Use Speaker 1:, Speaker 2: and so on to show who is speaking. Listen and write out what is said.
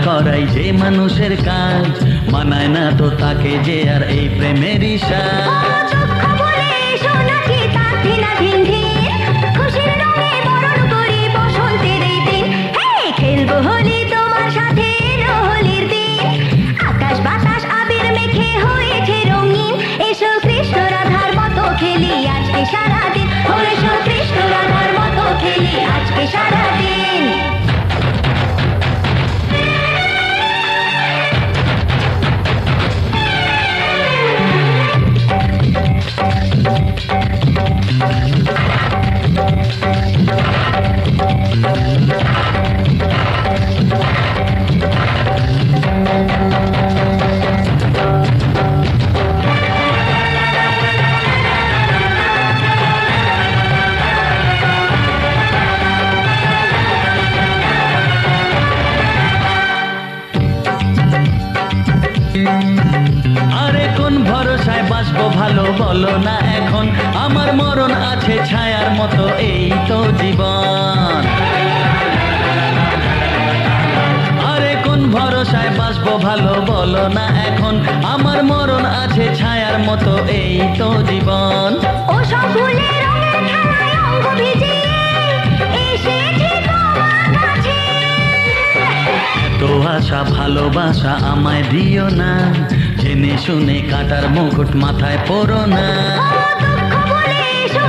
Speaker 1: করাই যে মানুষের কাজ, মানায় না তো তাকে যে আর এই প্রেমের সাজ।
Speaker 2: সারাদিন এসো কৃষ্ণ রাধার মতো খেলি আজকে সারাদিন।
Speaker 1: আরে কোন ভরসায় বাঁচবো ভালো বলো না এখন, আমার মরণ আছে ছায়ার মতো এই তো জীবন। আরে কোন ভরসায় বাঁচবো ভালো বলো না এখন, আমার মরণ আছে ছায়ার মতো এই তো জীবন।
Speaker 2: ও সব ফুলের রঙের খেলায় অঙ্গ ভিজিয়ে এসেছি তোমার কাছে।
Speaker 1: তো আশা ভালোবাসা আমায় দিও না, জেনে শুনে কাটার মুকুট মাথায় পরো না।